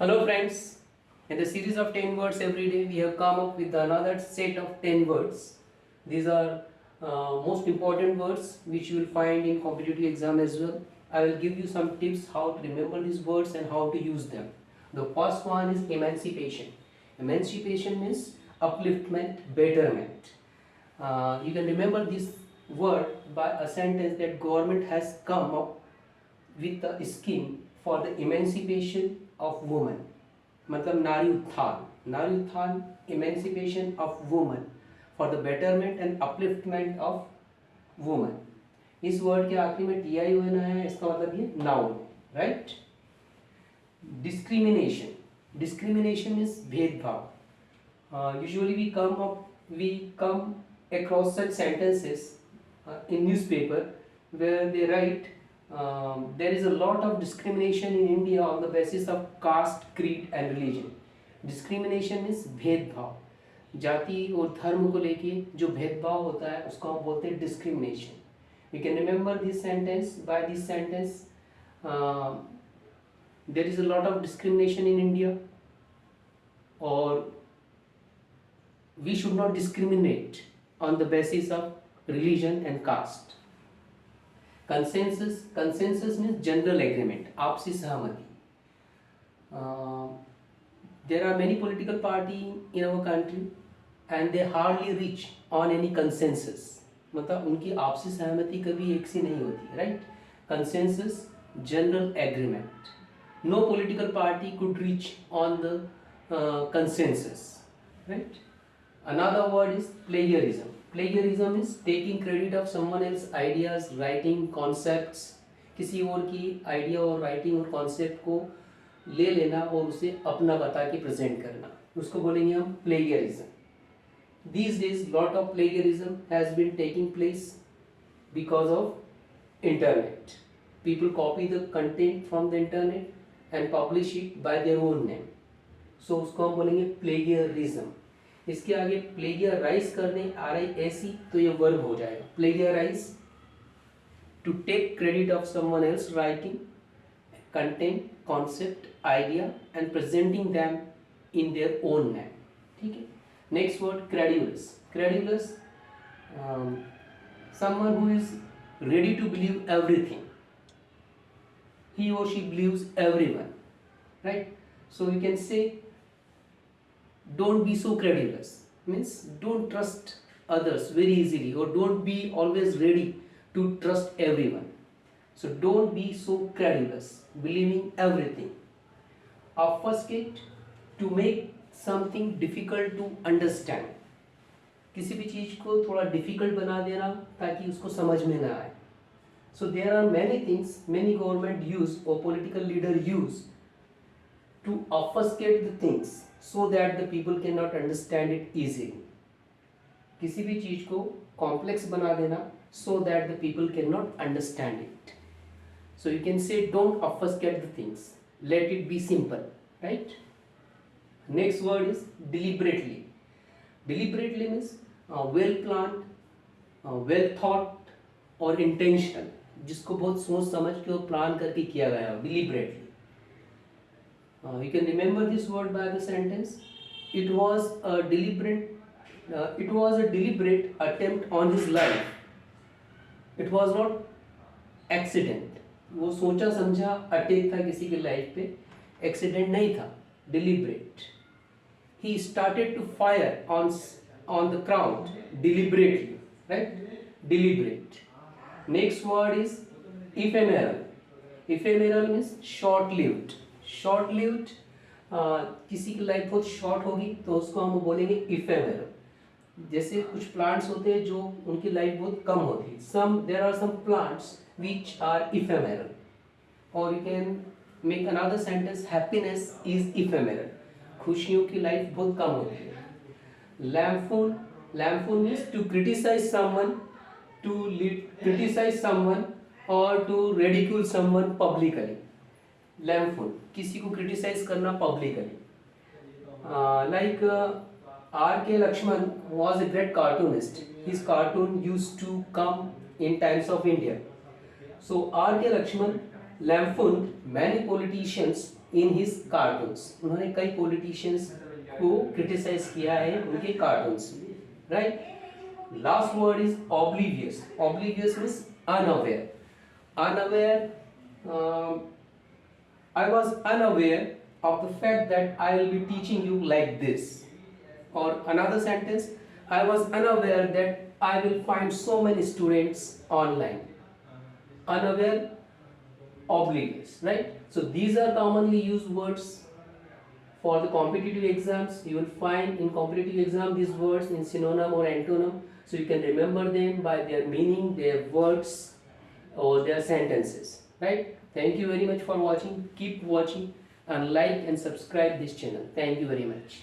Hello friends, in the series of 10 words every day we have come up with another set of 10 words. These are most important words which you will find in competitive exam as well. I will give you some tips how to remember these words and how to use them. The first one is emancipation. Emancipation means upliftment, betterment. You can remember this word by a sentence that government has come up with a scheme for the emancipation of women. मतलब नारी उत्थान emancipation of women for the betterment and upliftment of women. इस word के आखिरी में TION है, इसका मतलब ये नाउन, राइट. डिस्क्रिमिनेशन is भेदभाव. Usually we come across such sentences in newspaper where they write there is a lot of discrimination in India on the basis of caste, creed and religion. Discrimination is भेदभाव. जाति और धर्म को लेके जो भेदभाव होता है उसको हम बोलते हैं discrimination. We can remember this sentence. By this sentence, there is a lot of discrimination in India, or we should not discriminate on the basis of religion and caste. Consensus means general agreement, आपसी सहमति. There are many political parties in our country and they hardly reach on any consensus. मतलब उनकी आपसी सहमति कभी एक सी नहीं होती, right? Consensus, general agreement. No political party could reach on the consensus, right? Another word is plagiarism. Plagiarism is taking credit of someone else's ideas, writing, concepts. किसी और की आइडिया और राइटिंग और कॉन्सेप्ट को ले लेना और उसे अपना बता के प्रेजेंट करना, उसको बोलेंगे हम plagiarism. These days lot of plagiarism has been taking place because of internet. People copy the content from the internet and publish it by their own name. So उसको हम बोलेंगे plagiarism. इसके आगे प्लेगियराइज करने RISE तो ये वर्ब हो जाएगा. Plagiarise, to take credit of someone else writing, content, concept, idea and presenting them in their own name. ठीक है. Next word credulous. Credulous, someone who is ready to believe everything. he or she believes everyone, right? So we can say don't be so credulous, means don't trust others very easily, or don't be always ready to trust everyone. So don't be so credulous, believing everything. Obfuscate, to make something difficult to understand. किसी भी चीज को थोड़ा difficult बना देना ताकि उसको समझ में ना आए. So there are many things many government use or political leader use to obfuscate the things so that the people cannot understand it easily. किसी भी चीज को complex बना देना so that the people cannot understand it. So you can say don't obfuscate the things, let it be simple, right? Next word is deliberately. Deliberately means well planned, well thought or intentional, जिसको बहुत सोच समझ के और plan करके किया गया हो. Deliberately. You can remember this word by the sentence. It was a deliberate attempt on his life. It was not accident. वो सोचा समझा अटैक था किसी के लाइफ पे, एक्सीडेंट नहीं था. Deliberate. He started to fire on the crowd deliberately, right? Deliberate. Next word is ephemeral. Ephemeral means short-lived. Short-lived, किसी की लाइफ बहुत शॉर्ट होगी तो उसको हम बोलेंगे ephemeral. जैसे कुछ प्लांट्स होते हैं जो उनकी लाइफ बहुत कम होती है. There are some plants which are ephemeral. Or you can make another sentence, happiness is ephemeral. खुशियों की लाइफ बहुत कम होती है. Lampoon means to criticize someone or to ridicule someone publicly. Lampoon, किसी को criticize करना publicly. Like R.K. Lakshman was a great cartoonist. His cartoon used to come in Times of India. So R.K. Lakshman लैम्फोन many politicians in his cartoons. उन्होंने कई politicians को criticize किया है उनके cartoons में, right? Last word is oblivious. Oblivious means unaware. Unaware. I was unaware of the fact that I will be teaching you like this. Or another sentence, I was unaware that I will find so many students online. Unaware, oblivious, right? So these are commonly used words for the competitive exams. You will find in competitive exam these words in synonym or antonym. So you can remember them by their meaning, their words or their sentences, right? Thank you very much for watching. Keep watching and like and subscribe this channel. Thank you very much.